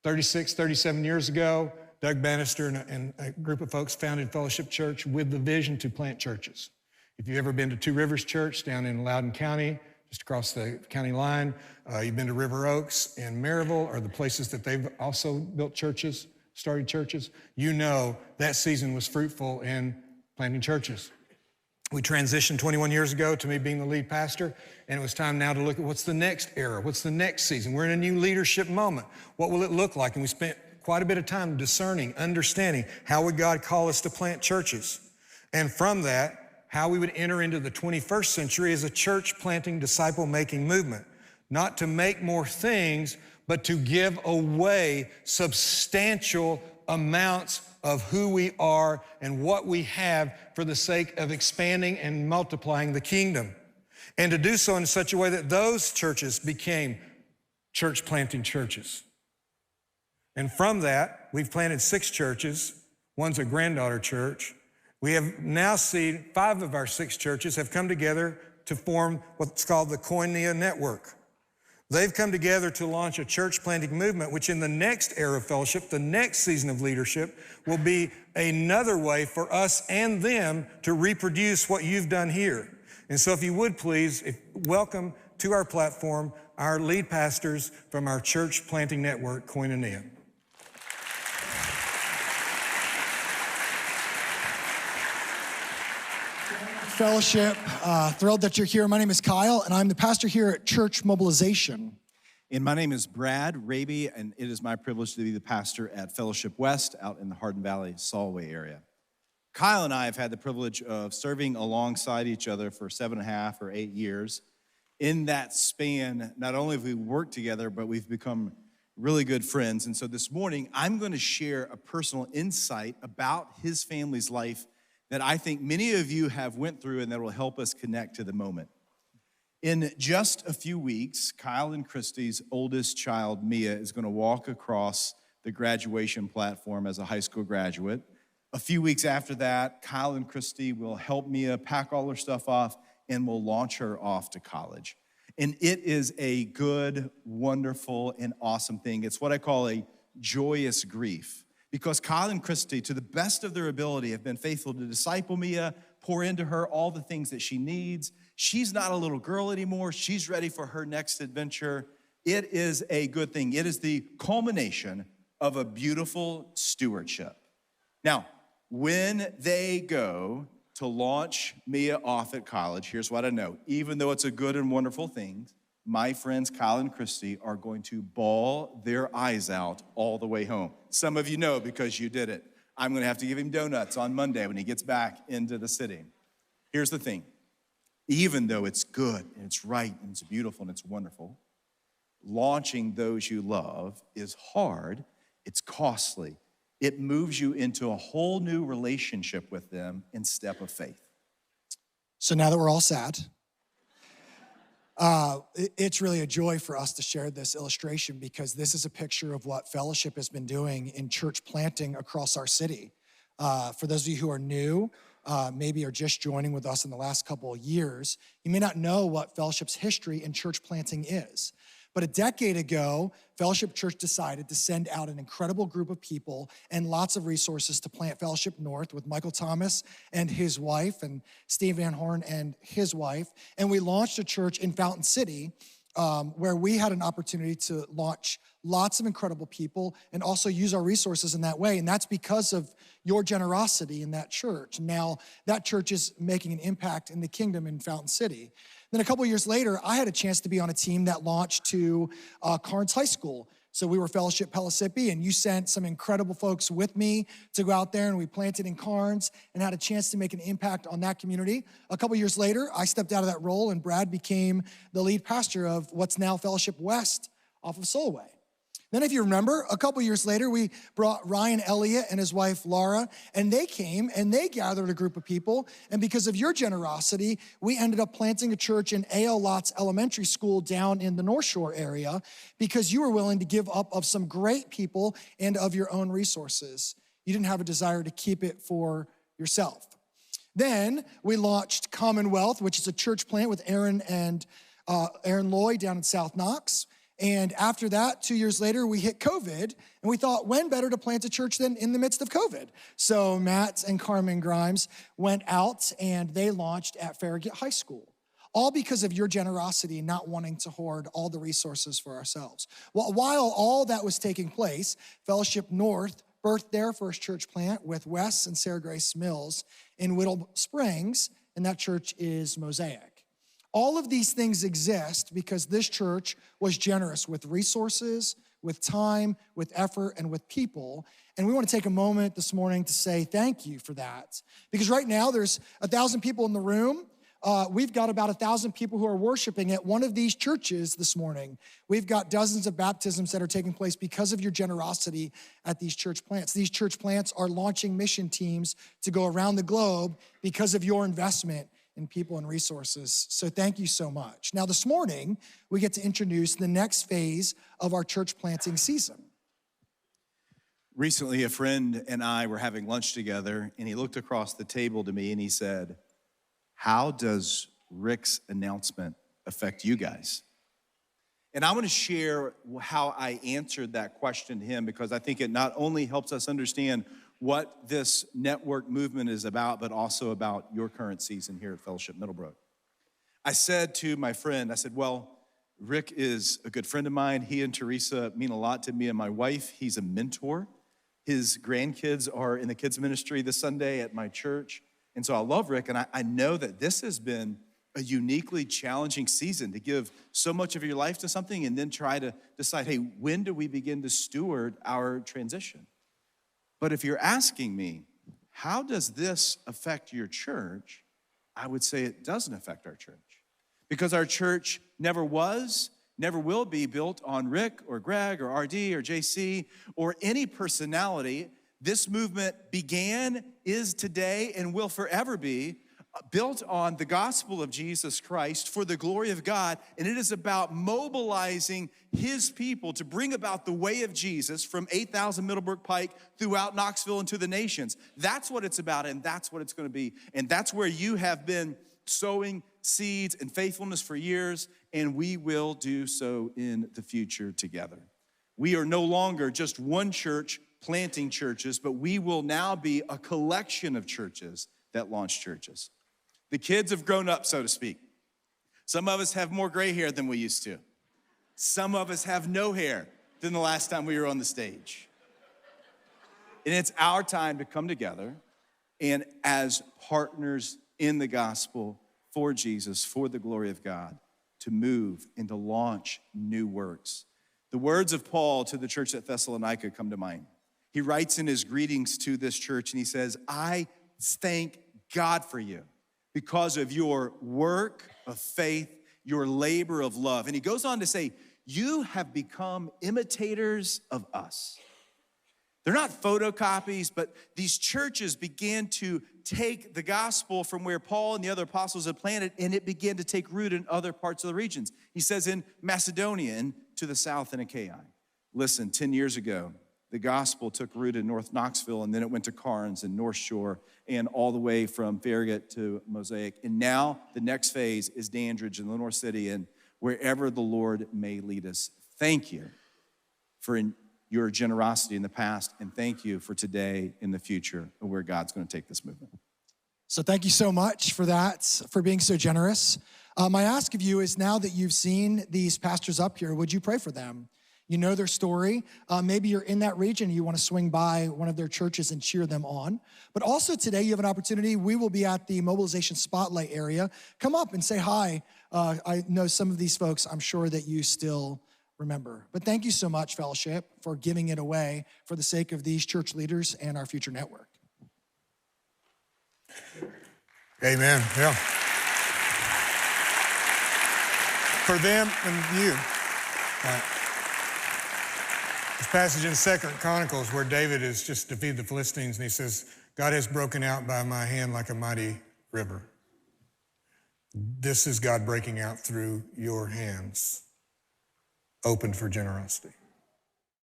36, 37 years ago, Doug Bannister and a group of folks founded Fellowship Church with the vision to plant churches. If you've ever been to Two Rivers Church down in Loudoun County, just across the county line, you've been to River Oaks and Maryville, or the places that they've also built churches, started churches, you know that season was fruitful in planting churches. We transitioned 21 years ago to me being the lead pastor, and it was time now to look at what's the next era, what's the next season. We're in a new leadership moment. What will it look like? And we spent quite a bit of time discerning, understanding how would God call us to plant churches. And from that, how we would enter into the 21st century as a church planting, disciple-making movement. Not to make more things, but to give away substantial amounts of who we are and what we have for the sake of expanding and multiplying the kingdom. And to do so in such a way that those churches became church planting churches. And from that, we've planted 6 churches. One's a granddaughter church. We have now seen 5 of our 6 churches have come together to form what's called the Koinonia network. They've come together to launch a church planting movement, which in the next era of fellowship, the next season of leadership, will be another way for us and them to reproduce what you've done here. And so if you would please, welcome to our platform our lead pastors from our church planting network, Koinonia. Fellowship, thrilled that you're here. My name is Kyle, and I'm the pastor here at Church Mobilization. And my name is Brad Raby, and it is my privilege to be the pastor at Fellowship West out in the Hardin Valley, Solway area. Kyle and I have had the privilege of serving alongside each other for 7.5 or 8 years. In that span, not only have we worked together, but we've become really good friends. And so this morning, I'm going to share a personal insight about his family's life that I think many of you have went through and that will help us connect to the moment. In just a few weeks, Kyle and Christy's oldest child, Mia, is going to walk across the graduation platform as a high school graduate. A few weeks after that, Kyle and Christy will help Mia pack all her stuff off and will launch her off to college. And it is a good, wonderful, and awesome thing. It's what I call a joyous grief. Because Kyle and Christy, to the best of their ability, have been faithful to disciple Mia, pour into her all the things that she needs. She's not a little girl anymore. She's ready for her next adventure. It is a good thing. It is the culmination of a beautiful stewardship. Now, when they go to launch Mia off at college, here's what I know. Even though it's a good and wonderful thing, my friends Kyle and Christy are going to bawl their eyes out all the way home. Some of you know because you did it. I'm going to have to give him donuts on Monday when he gets back into the city. Here's the thing. Even though it's good and it's right and it's beautiful and it's wonderful, launching those you love is hard, it's costly. It moves you into a whole new relationship with them in step of faith. So now that we're all sad, it's really a joy for us to share this illustration because this is a picture of what Fellowship has been doing in church planting across our city. For those of you who are new, maybe are just joining with us in the last couple of years, you may not know what Fellowship's history in church planting is. But a decade ago, Fellowship Church decided to send out an incredible group of people and lots of resources to plant Fellowship North with Michael Thomas and his wife and Steve Van Horn and his wife. And we launched a church in Fountain City where we had an opportunity to launch lots of incredible people and also use our resources in that way. And that's because of your generosity in that church. Now, that church is making an impact in the kingdom in Fountain City. Then a couple years later, I had a chance to be on a team that launched to Carnes High School. So we were Fellowship Pellissippi, and you sent some incredible folks with me to go out there, and we planted in Carnes and had a chance to make an impact on that community. A couple years later, I stepped out of that role, and Brad became the lead pastor of what's now Fellowship West off of Solway. Then if you remember, a couple years later, we brought Ryan Elliott and his wife, Laura, and they came and they gathered a group of people. And because of your generosity, we ended up planting a church in A.L. Lott's Elementary School down in the North Shore area because you were willing to give up of some great people and of your own resources. You didn't have a desire to keep it for yourself. Then we launched Commonwealth, which is a church plant with Aaron Lloyd down in South Knox. And after that, 2 years later, we hit COVID, and we thought, when better to plant a church than in the midst of COVID? So Matt and Carmen Grimes went out, and they launched at Farragut High School, all because of your generosity, not wanting to hoard all the resources for ourselves. Well, while all that was taking place, Fellowship North birthed their first church plant with Wes and Sarah Grace Mills in Whittle Springs, and that church is Mosaic. All of these things exist because this church was generous with resources, with time, with effort, and with people. And we want to take a moment this morning to say thank you for that. Because right now there's 1,000 people in the room. We've got about 1,000 people who are worshiping at one of these churches this morning. We've got dozens of baptisms that are taking place because of your generosity at these church plants. These church plants are launching mission teams to go around the globe because of your investment in people and resources. So thank you so much. Now this morning, we get to introduce the next phase of our church planting season. Recently, a friend and I were having lunch together, and he looked across the table to me and he said, "How does Rick's announcement affect you guys?" And I want to share how I answered that question to him, because I think it not only helps us understand what this network movement is about, but also about your current season here at Fellowship Middlebrook. I said to my friend, I said, well, Rick is a good friend of mine. He and Teresa mean a lot to me and my wife. He's a mentor. His grandkids are in the kids ministry this Sunday at my church. And so I love Rick, and I know that this has been a uniquely challenging season to give so much of your life to something and then try to decide, hey, when do we begin to steward our transition? But if you're asking me, how does this affect your church? I would say it doesn't affect our church, because our church never was, never will be built on Rick or Greg or RD or JC or any personality. This movement began, is today, and will forever be built on the gospel of Jesus Christ for the glory of God. And it is about mobilizing his people to bring about the way of Jesus from 8,000 Middlebrook Pike throughout Knoxville and to the nations. That's what it's about, and that's what it's going to be. And that's where you have been sowing seeds and faithfulness for years, and we will do so in the future together. We are no longer just one church planting churches, but we will now be a collection of churches that launch churches. The kids have grown up, so to speak. Some of us have more gray hair than we used to. Some of us have no hair than the last time we were on the stage. And it's our time to come together and as partners in the gospel for Jesus, for the glory of God, to move and to launch new works. The words of Paul to the church at Thessalonica come to mind. He writes in his greetings to this church, and he says, I thank God for you because of your work of faith, your labor of love. And he goes on to say, you have become imitators of us. They're not photocopies, but these churches began to take the gospel from where Paul and the other apostles had planted, and it began to take root in other parts of the regions. He says in Macedonia and to the south in Achaia. Listen, 10 years ago, the gospel took root in North Knoxville, and then it went to Carnes and North Shore and all the way from Farragut to Mosaic. And now the next phase is Dandridge and Lenore City and wherever the Lord may lead us. Thank you for your generosity in the past, and thank you for today and the future and where God's going to take this movement. So thank you so much for that, for being so generous. My ask of you is, now that you've seen these pastors up here, would you pray for them? You know their story. Maybe you're in that region and you want to swing by one of their churches and cheer them on. But also today you have an opportunity. We will be at the Mobilization Spotlight area. Come up and say hi. I know some of these folks, I'm sure that you still remember. But thank you so much, Fellowship, for giving it away for the sake of these church leaders and our future network. Amen. Yeah. For them and you. This passage in 2 Chronicles where David has just defeated the Philistines, and he says, God has broken out by my hand like a mighty river. This is God breaking out through your hands, open for generosity.